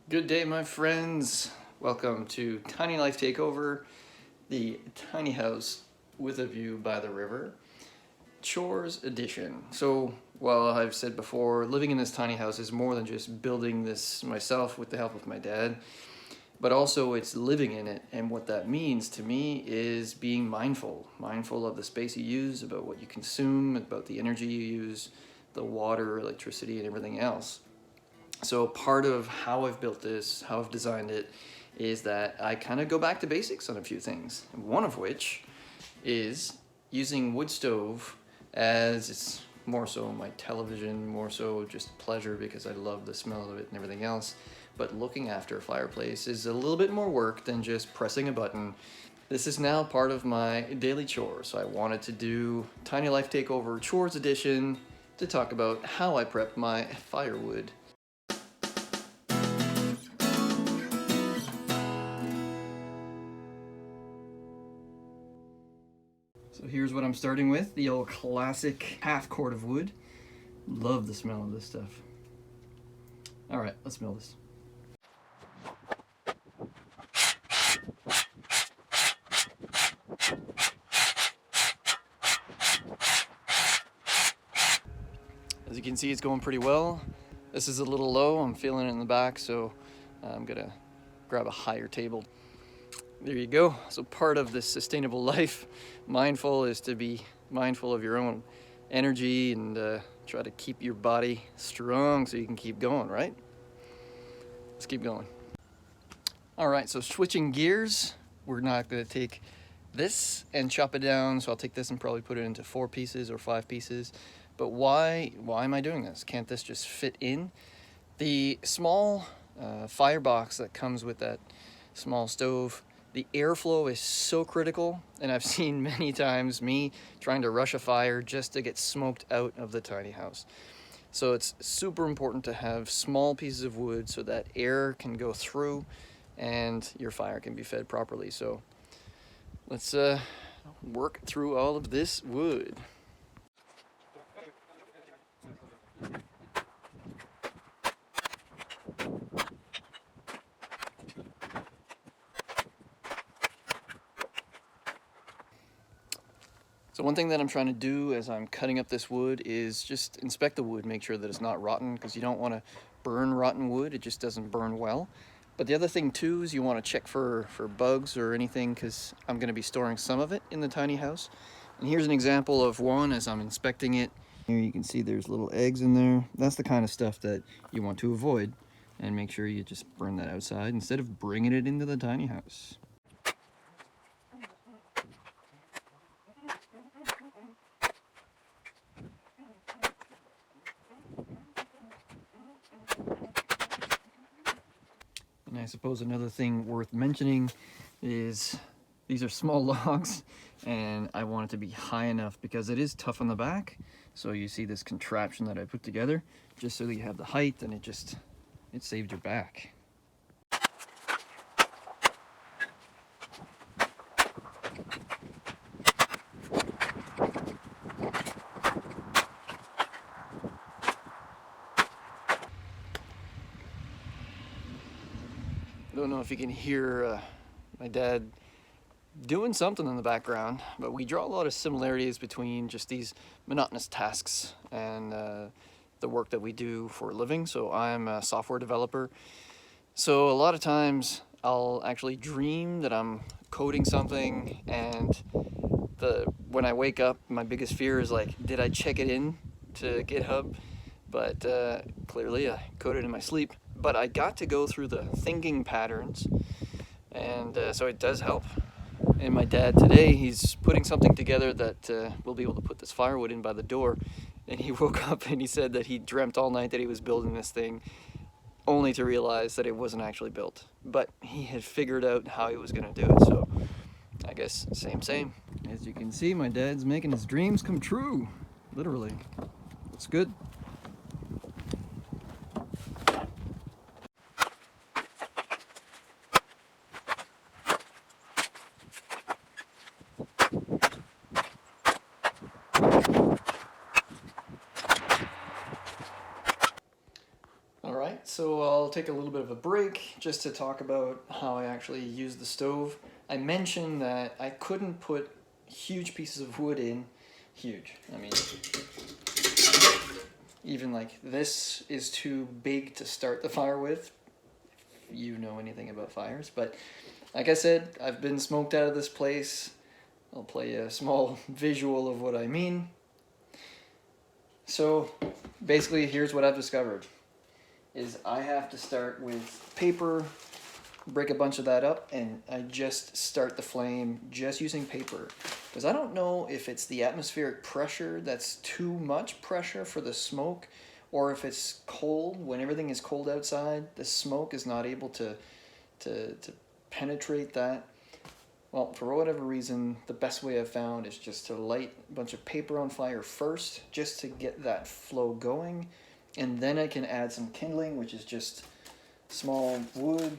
Good day, my friends. Welcome to Tiny Life Takeover, the tiny house with a view by the river, Chores edition. So, while I've said before, living in this tiny house is more than just building this myself with the help of my dad, but also it's living in it. And what that means to me is being mindful of the space you use, about what you consume, about the energy you use, the water, electricity, and everything else. So part of how I've built this, how I've designed it, is that I kind of go back to basics on a few things. One of which is using wood stove as it's more so my television, more so just pleasure because I love the smell of it and everything else. But looking after a fireplace is a little bit more work than just pressing a button. This is now part of my daily chore, so I wanted to do Tiny Life Takeover Chores Edition to talk about how I prep my firewood. So here's what I'm starting with, the old classic half cord of wood. Love the smell of this stuff. All right, let's smell this. As you can see, it's going pretty well. This is a little low, I'm feeling it in the back, so I'm gonna grab a higher table. There you go. So part of this sustainable life, mindful, is to be mindful of your own energy and try to keep your body strong so you can keep going, right? Let's keep going. All right, so switching gears, we're not gonna take this and chop it down. So I'll take this and probably put it into 4 pieces or 5 pieces. But why am I doing this? Can't this just fit in? The small firebox that comes with that small stove, the airflow is so critical, and I've seen many times me trying to rush a fire just to get smoked out of the tiny house. So it's super important to have small pieces of wood so that air can go through and your fire can be fed properly. So let's work through all of this wood. So one thing that I'm trying to do as I'm cutting up this wood is just inspect the wood, make sure that it's not rotten, because you don't want to burn rotten wood, it just doesn't burn well. But the other thing too is you want to check for bugs or anything, because I'm going to be storing some of it in the tiny house. And here's an example of one as I'm inspecting it. Here you can see there's little eggs in there. That's the kind of stuff that you want to avoid, and make sure you just burn that outside instead of bringing it into the tiny house. And I suppose another thing worth mentioning is these are small logs, and I want it to be high enough because it is tough on the back. So you see this contraption that I put together just so that you have the height, and it saved your back. I don't know if you can hear my dad doing something in the background, but we draw a lot of similarities between just these monotonous tasks and the work that we do for a living. So I'm a software developer. So a lot of times I'll actually dream that I'm coding something, and when I wake up, my biggest fear is like, did I check it in to GitHub? But clearly I coded in my sleep. But I got to go through the thinking patterns, and so it does help. And my dad today, he's putting something together that we'll be able to put this firewood in by the door. And he woke up and he said that he dreamt all night that he was building this thing, only to realize that it wasn't actually built. But he had figured out how he was going to do it, so I guess same. As you can see, my dad's making his dreams come true, literally. It's good. So I'll I'll take a little bit of a break just to talk about how I actually use the stove. I mentioned that I couldn't put huge pieces of wood in. Huge. I mean, even like this is too big to start the fire with, if you know anything about fires. But like I said, I've been smoked out of this place. I'll play a small visual of what I mean. So basically, here's what I've discovered. Is I have to start with paper, break a bunch of that up, and I just start the flame just using paper. Because I don't know if it's the atmospheric pressure that's too much pressure for the smoke, or if it's cold. When everything is cold outside, the smoke is not able to penetrate that. Well, for whatever reason, the best way I've found is just to light a bunch of paper on fire first, just to get that flow going. And then I can add some kindling, which is just small wood.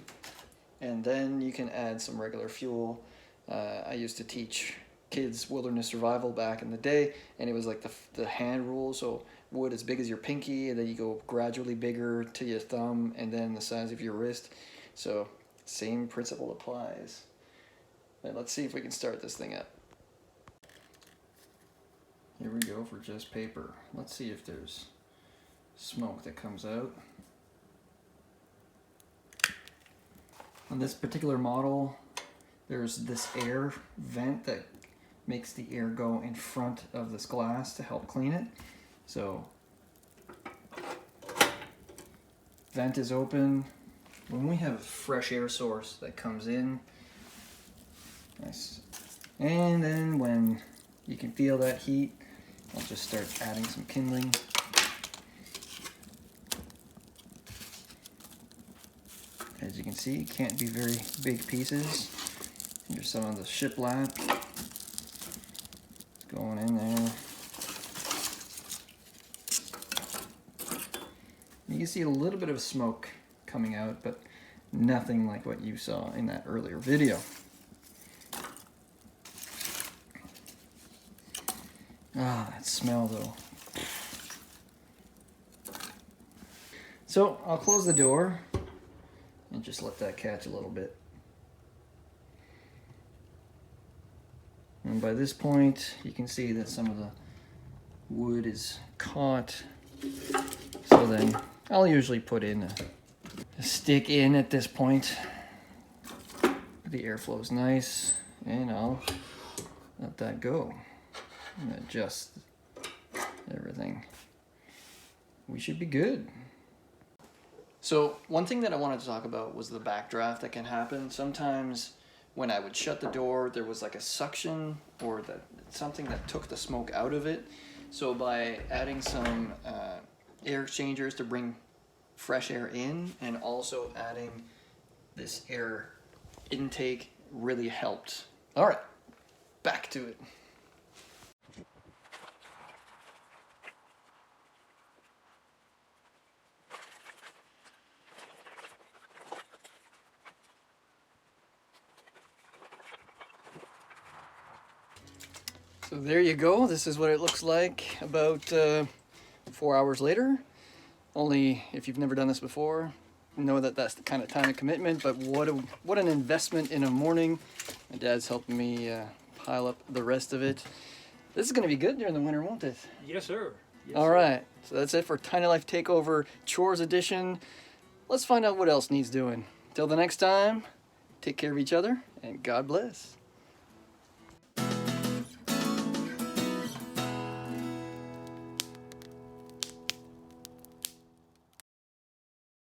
And then you can add some regular fuel. I used to teach kids wilderness survival back in the day, and it was like the hand rule. So wood as big as your pinky, and then you go gradually bigger to your thumb, and then the size of your wrist. So same principle applies. And let's see if we can start this thing up. Here we go for just paper. Let's see if there's smoke that comes out. On this particular model, there's this air vent that makes the air go in front of this glass to help clean it. So, vent is open. When we have a fresh air source that comes in, nice. And then when you can feel that heat, I'll just start adding some kindling. As you can see, it can't be very big pieces. Here's some of the shiplap going in there. You can see a little bit of smoke coming out, but nothing like what you saw in that earlier video. Ah, that smell though. So I'll close the door and just let that catch a little bit. And by this point, you can see that some of the wood is caught. So then I'll usually put in a stick in at this point. The airflow is nice, and I'll let that go and adjust everything. We should be good. So one thing that I wanted to talk about was the backdraft that can happen. Sometimes when I would shut the door, there was like a suction or something that took the smoke out of it. So by adding some air exchangers to bring fresh air in, and also adding this air intake really helped. All right, back to it. So there you go. This is what it looks like about 4 hours later. Only if you've never done this before, know that that's the kind of time and commitment, but what an investment in a morning. My dad's helping me pile up the rest of it. This is going to be good during the winter, won't it? Yes, sir. Yes, All right. So that's it for Tiny Life Takeover Chores Edition. Let's find out what else needs doing. Till the next time, take care of each other, and God bless.